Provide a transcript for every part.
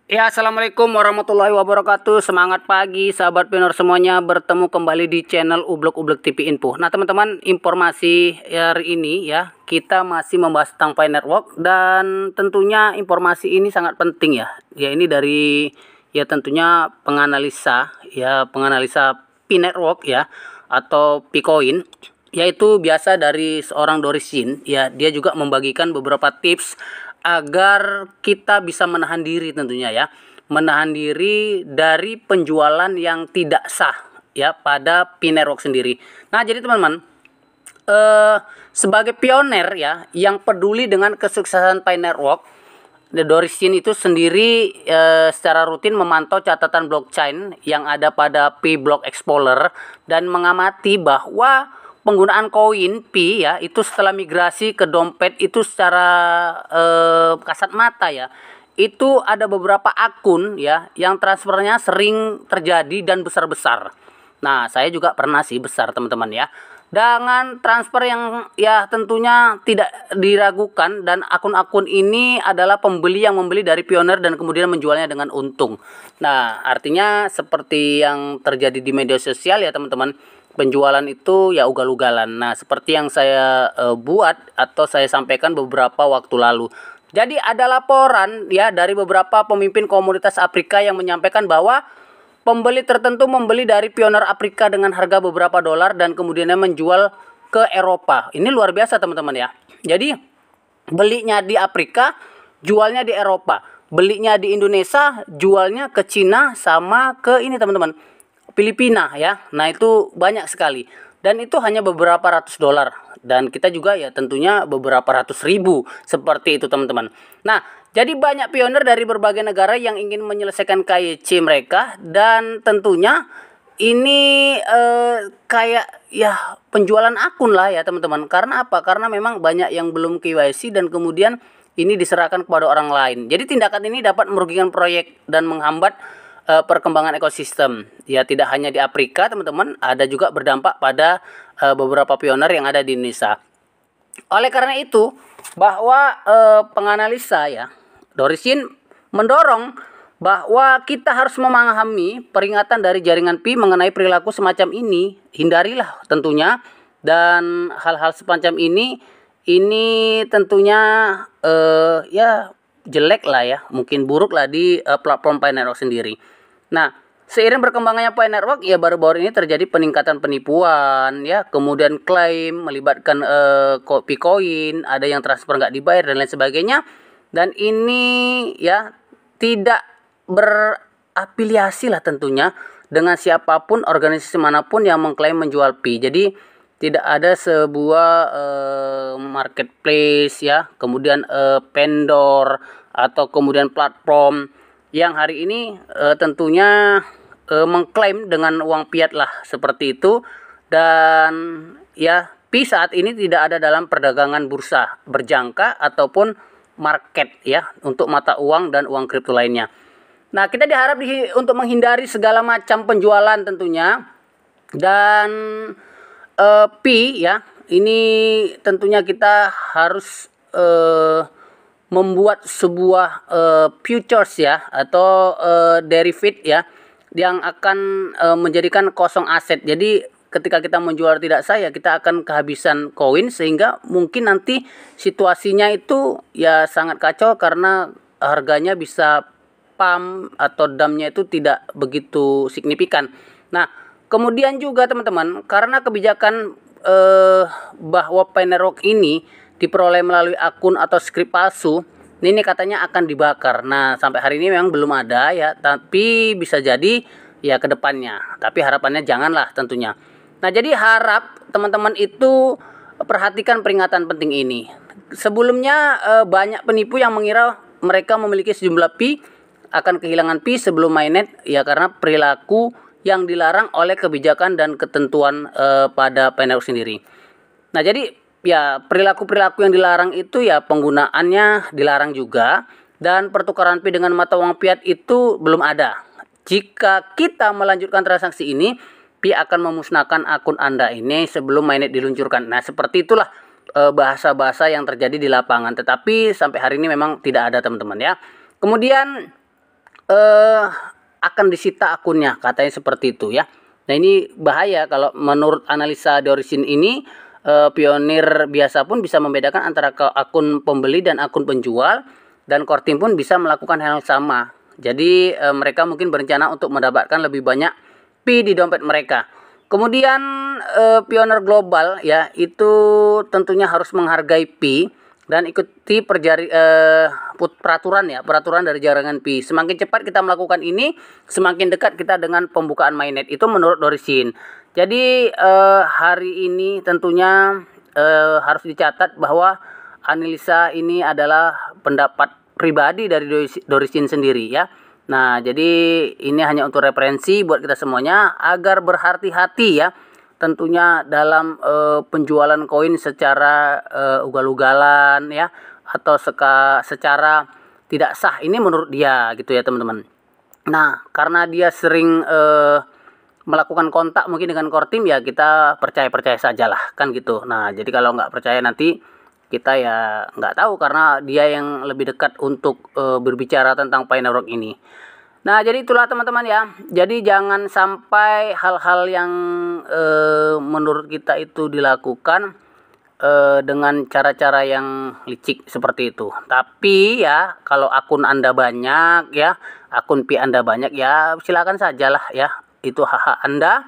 Ya, assalamualaikum warahmatullahi wabarakatuh. Semangat pagi, sahabat pinor semuanya. Bertemu kembali di channel Ublek TV Info. Nah, teman-teman, informasi hari ini ya, kita masih membahas tentang Pi Network dan tentunya informasi ini sangat penting ya. Ya, ini dari ya tentunya penganalisa Pi Network ya atau Picoin, yaitu biasa dari seorang Dorisin ya. Dia juga membagikan beberapa tips agar kita bisa menahan diri tentunya ya, menahan diri dari penjualan yang tidak sah ya pada Pi Network sendiri. Nah, jadi teman-teman, sebagai pioner ya yang peduli dengan kesuksesan Pi Network, Dorisin itu sendiri secara rutin memantau catatan blockchain yang ada pada Pi Block Explorer dan mengamati bahwa penggunaan koin Pi ya itu setelah migrasi ke dompet itu secara kasat mata ya, itu ada beberapa akun ya yang transfernya sering terjadi dan besar-besar. Nah, saya juga pernah sih besar teman-teman ya, dengan transfer yang ya tentunya tidak diragukan, dan akun-akun ini adalah pembeli yang membeli dari pioner dan kemudian menjualnya dengan untung. Nah, artinya seperti yang terjadi di media sosial ya teman-teman, penjualan itu ya ugal-ugalan. Nah, seperti yang saya buat atau saya sampaikan beberapa waktu lalu. Jadi ada laporan ya dari beberapa pemimpin komunitas Afrika yang menyampaikan bahwa pembeli tertentu membeli dari pioner Afrika dengan harga beberapa dolar dan kemudiannya menjual ke Eropa. Ini luar biasa teman-teman ya. Jadi belinya di Afrika, jualnya di Eropa. Belinya di Indonesia, jualnya ke Cina sama ke ini teman-teman, Filipina ya. Nah, itu banyak sekali. Dan itu hanya beberapa ratus dolar. Dan kita juga ya tentunya beberapa ratus ribu. Seperti itu teman-teman. Nah, jadi banyak pioner dari berbagai negara yang ingin menyelesaikan KYC mereka. Dan tentunya ini kayak ya penjualan akun lah ya teman-teman. Karena apa? Karena memang banyak yang belum KYC dan kemudian ini diserahkan kepada orang lain. Jadi tindakan ini dapat merugikan proyek dan menghambat perkembangan ekosistem. Ya, tidak hanya di Afrika teman-teman, ada juga berdampak pada beberapa pioner yang ada di Indonesia. Oleh karena itu, bahwa penganalisa ya, Dorisin mendorong bahwa kita harus memahami peringatan dari jaringan Pi mengenai perilaku semacam ini. Hindarilah tentunya, dan hal-hal semacam ini tentunya ya jelek lah ya, mungkin buruk lah di platform Pi Network sendiri. Nah, seiring berkembangannya Pi Network ya baru-baru ini terjadi peningkatan penipuan ya, kemudian klaim melibatkan Picoin, ada yang transfer nggak dibayar dan lain sebagainya. Dan ini ya tidak berafiliasi lah tentunya dengan siapapun, organisasi manapun yang mengklaim menjual Pi. Jadi tidak ada sebuah marketplace ya, kemudian vendor atau kemudian platform yang hari ini tentunya mengklaim dengan uang fiat lah seperti itu. Dan ya Pi saat ini tidak ada dalam perdagangan bursa berjangka ataupun market ya untuk mata uang dan uang kripto lainnya. Nah, kita diharap untuk menghindari segala macam penjualan tentunya. Dan Pi ya ini tentunya kita harus membuat sebuah futures ya atau derivative ya yang akan menjadikan kosong aset. Jadi ketika kita menjual tidak sah ya kita akan kehabisan koin, sehingga mungkin nanti situasinya itu ya sangat kacau karena harganya bisa pump atau dumpnya itu tidak begitu signifikan. Nah, kemudian juga teman-teman, karena kebijakan bahwa Pi Network ini diperoleh melalui akun atau skrip palsu, ini katanya akan dibakar. Nah, sampai hari ini memang belum ada ya, tapi bisa jadi ya ke depannya. Tapi harapannya janganlah tentunya. Nah, jadi harap teman-teman itu perhatikan peringatan penting ini. Sebelumnya banyak penipu yang mengira mereka memiliki sejumlah Pi akan kehilangan Pi sebelum mainnet ya, karena perilaku yang dilarang oleh kebijakan dan ketentuan pada Pi Network sendiri. Nah, jadi ya perilaku-perilaku yang dilarang itu ya penggunaannya dilarang juga, dan pertukaran Pi dengan mata uang fiat itu belum ada. Jika kita melanjutkan transaksi ini, Pi akan memusnahkan akun Anda ini sebelum mainnet diluncurkan. Nah, seperti itulah bahasa-bahasa yang terjadi di lapangan, tetapi sampai hari ini memang tidak ada teman-teman ya. Kemudian akan disita akunnya, katanya seperti itu ya. Nah ini bahaya kalau menurut analisa Dorisin ini, Pionir biasa pun bisa membedakan antara akun pembeli dan akun penjual, dan core team pun bisa melakukan hal yang sama. Jadi mereka mungkin berencana untuk mendapatkan lebih banyak Pi di dompet mereka. Kemudian Pioner global ya itu tentunya harus menghargai Pi dan ikuti peraturan dari jaringan Pi. Semakin cepat kita melakukan ini, semakin dekat kita dengan pembukaan mainnet. Itu menurut Dorisin. Jadi hari ini tentunya harus dicatat bahwa analisa ini adalah pendapat pribadi dari Dorisin sendiri ya. Nah, jadi ini hanya untuk referensi buat kita semuanya agar berhati-hati ya. Tentunya dalam penjualan koin secara ugal-ugalan ya, atau secara tidak sah, ini menurut dia gitu ya teman-teman. Nah, karena dia sering melakukan kontak mungkin dengan core team ya, kita percaya sajalah kan gitu. Nah, jadi kalau nggak percaya nanti kita ya nggak tahu, karena dia yang lebih dekat untuk berbicara tentang Pi Network ini. Nah, jadi itulah teman-teman ya. Jadi jangan sampai hal-hal yang menurut kita itu dilakukan dengan cara-cara yang licik seperti itu. Tapi ya kalau akun Anda banyak ya, akun Pi Anda banyak ya, silakan sajalah ya. Itu hak-hak Anda,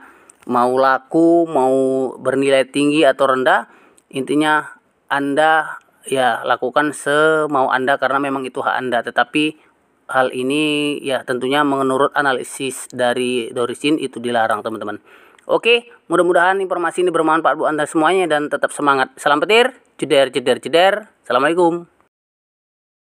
mau laku, mau bernilai tinggi atau rendah, intinya Anda ya lakukan semau Anda karena memang itu hak Anda. Tetapi hal ini ya tentunya menurut analisis dari Dorisin itu dilarang teman-teman. Oke, mudah-mudahan informasi ini bermanfaat buat Anda semuanya dan tetap semangat. Salam petir, jeder. Assalamualaikum.